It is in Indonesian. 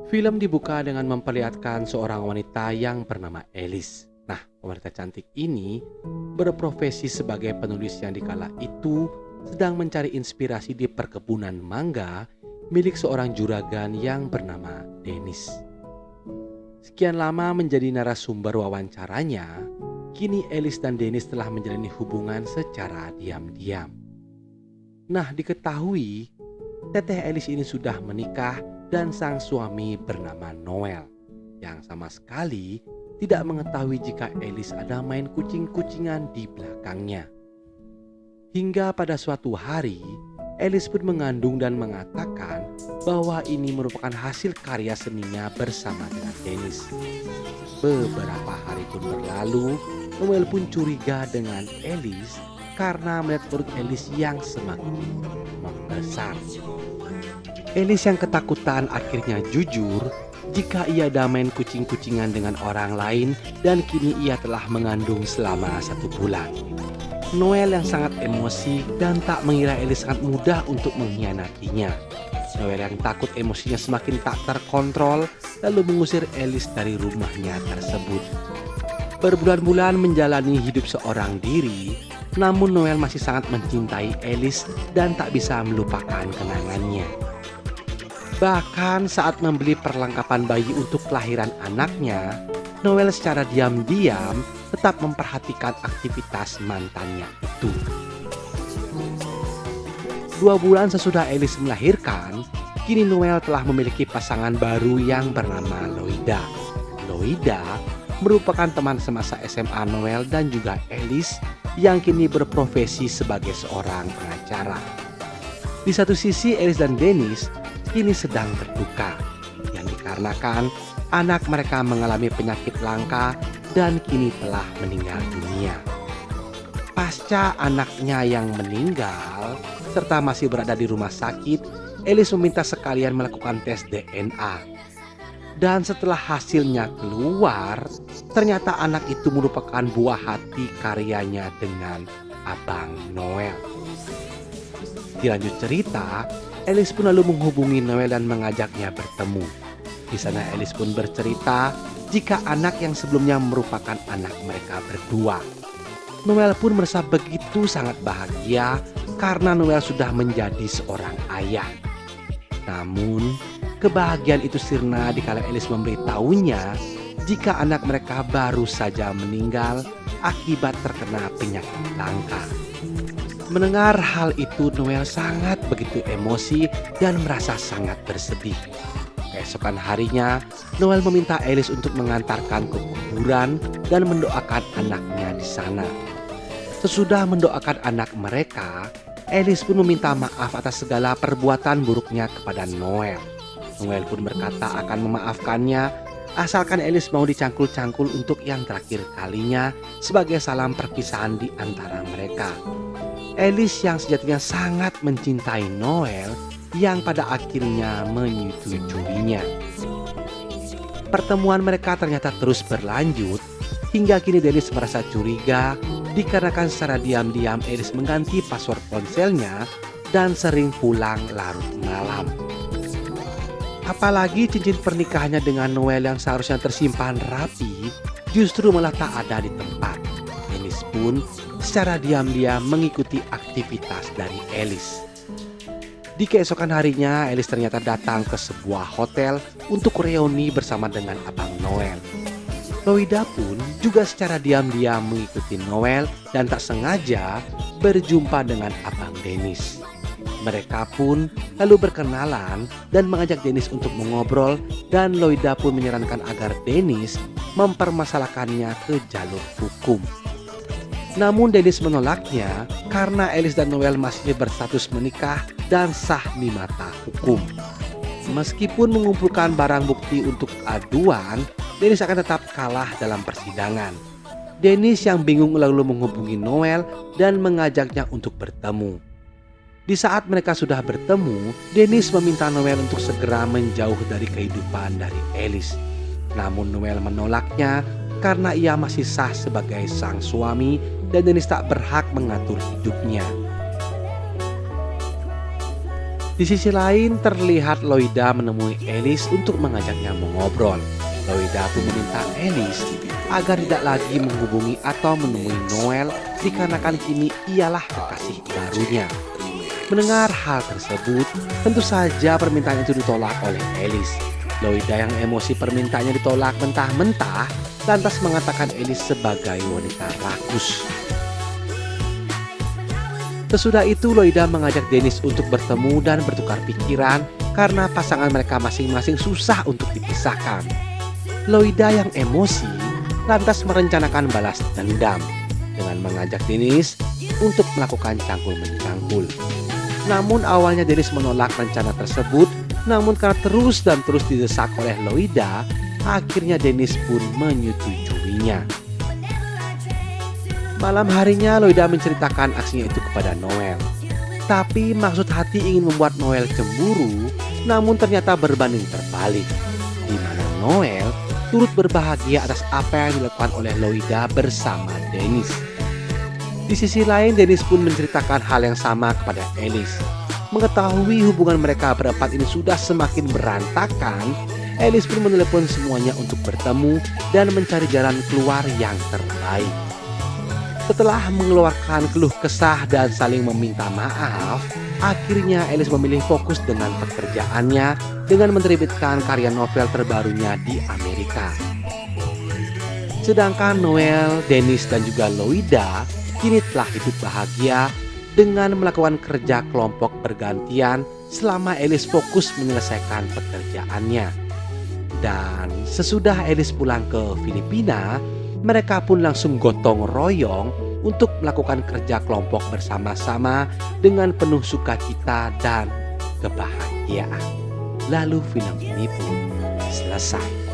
Film dibuka dengan memperlihatkan seorang wanita yang bernama Alice. Nah, wanita cantik ini berprofesi sebagai penulis yang dikala itu sedang mencari inspirasi di perkebunan mangga milik seorang juragan yang bernama Dennis. Sekian lama menjadi narasumber wawancaranya, kini Alice dan Dennis telah menjalani hubungan secara diam-diam. Nah, diketahui Teteh Alice ini sudah menikah dan sang suami bernama Noel yang sama sekali tidak mengetahui jika Alice ada main kucing-kucingan di belakangnya. Hingga pada suatu hari, Alice pun mengandung dan mengatakan bahwa ini merupakan hasil karya seninya bersama dengan Dennis. Beberapa hari pun berlalu, Noel pun curiga dengan Alice karena melihat perut Alice yang semakin membesar. Alice yang ketakutan akhirnya jujur jika ia ada main kucing-kucingan dengan orang lain dan kini ia telah mengandung selama 1 bulan. Noel yang sangat emosi dan tak mengira Alice sangat mudah untuk mengkhianatinya. Noel yang takut emosinya semakin tak terkontrol lalu mengusir Alice dari rumahnya tersebut. Berbulan-bulan menjalani hidup seorang diri, namun Noel masih sangat mencintai Alice dan tak bisa melupakan kenangannya. Bahkan saat membeli perlengkapan bayi untuk kelahiran anaknya, Noel secara diam-diam tetap memperhatikan aktivitas mantannya itu. 2 bulan sesudah Alice melahirkan, kini Noel telah memiliki pasangan baru yang bernama Loida. Loida merupakan teman semasa SMA Noel dan juga Alice yang kini berprofesi sebagai seorang pengacara. Di satu sisi Alice dan Dennis kini sedang berduka yang dikarenakan anak mereka mengalami penyakit langka dan kini telah meninggal dunia. Pasca anaknya yang meninggal serta masih berada di rumah sakit, Alice meminta sekalian melakukan tes DNA. Dan setelah hasilnya keluar, ternyata anak itu merupakan buah hati karyanya dengan Abang Noel. Dilanjut cerita, Alice pun lalu menghubungi Noel dan mengajaknya bertemu. Di sana Alice pun bercerita jika anak yang sebelumnya merupakan anak mereka berdua. Noel pun merasa begitu sangat bahagia karena Noel sudah menjadi seorang ayah. Namun, kebahagiaan itu sirna dikala Alice memberitahunya jika anak mereka baru saja meninggal akibat terkena penyakit langka. Mendengar hal itu, Noel sangat begitu emosi dan merasa sangat bersedih. Keesokan harinya, Noel meminta Alice untuk mengantarkan ke kuburan dan mendoakan anaknya di sana. Sesudah mendoakan anak mereka, Alice pun meminta maaf atas segala perbuatan buruknya kepada Noel. Noel pun berkata akan memaafkannya asalkan Alice mau dicangkul-cangkul untuk yang terakhir kalinya sebagai salam perpisahan di antara mereka. Alice yang sejatinya sangat mencintai Noel yang pada akhirnya menyetujuinya. Pertemuan mereka ternyata terus berlanjut hingga kini Dennis merasa curiga dikarenakan secara diam-diam Alice mengganti password ponselnya dan sering pulang larut malam. Apalagi cincin pernikahannya dengan Noel yang seharusnya tersimpan rapi justru malah tak ada di tempat. Dennis pun secara diam-diam mengikuti aktivitas dari Alice. Di keesokan harinya, Alice ternyata datang ke sebuah hotel untuk reuni bersama dengan Abang Noel. Loida pun juga secara diam-diam mengikuti Noel dan tak sengaja berjumpa dengan Abang Dennis. Mereka pun lalu berkenalan dan mengajak Dennis untuk mengobrol dan Loida pun menyarankan agar Dennis mempermasalahkannya ke jalur hukum. Namun Dennis menolaknya karena Alice dan Noel masih berstatus menikah dan sah di mata hukum. Meskipun mengumpulkan barang bukti untuk aduan, Dennis akan tetap kalah dalam persidangan. Dennis yang bingung lalu menghubungi Noel dan mengajaknya untuk bertemu. Di saat mereka sudah bertemu, Dennis meminta Noel untuk segera menjauh dari kehidupan dari Alice. Namun Noel menolaknya karena ia masih sah sebagai sang suami dan Dennis tak berhak mengatur hidupnya. Di sisi lain terlihat Loida menemui Alice untuk mengajaknya mengobrol. Loida pun meminta Alice agar tidak lagi menghubungi atau menemui Noel dikarenakan kini ialah kekasih barunya. Mendengar hal tersebut, tentu saja permintaan itu ditolak oleh Alice. Loida yang emosi permintaannya ditolak mentah-mentah lantas mengatakan Alice sebagai wanita rakus. Sesudah itu Loida mengajak Dennis untuk bertemu dan bertukar pikiran karena pasangan mereka masing-masing susah untuk dipisahkan. Loida yang emosi lantas merencanakan balas dendam dengan mengajak Dennis untuk melakukan cangkul-mencangkul. Namun awalnya Dennis menolak rencana tersebut, namun karena terus didesak oleh Loida, akhirnya Dennis pun menyetujuinya. Malam harinya Loida menceritakan aksinya itu kepada Noel. Tapi maksud hati ingin membuat Noel cemburu, namun ternyata berbanding terbalik, di mana Noel turut berbahagia atas apa yang dilakukan oleh Loida bersama Dennis. Di sisi lain Dennis pun menceritakan hal yang sama kepada Alice. Mengetahui hubungan mereka berempat ini sudah semakin berantakan, Alice pun menelepon semuanya untuk bertemu dan mencari jalan keluar yang terbaik. Setelah mengeluarkan keluh kesah dan saling meminta maaf, akhirnya Alice memilih fokus dengan pekerjaannya dengan menerbitkan karya novel terbarunya di Amerika. Sedangkan Noel, Dennis dan juga Loida kini telah hidup bahagia dengan melakukan kerja kelompok bergantian selama Alice fokus menyelesaikan pekerjaannya. Dan sesudah Alice pulang ke Filipina, mereka pun langsung gotong royong untuk melakukan kerja kelompok bersama-sama dengan penuh sukacita dan kebahagiaan. Lalu film ini pun selesai.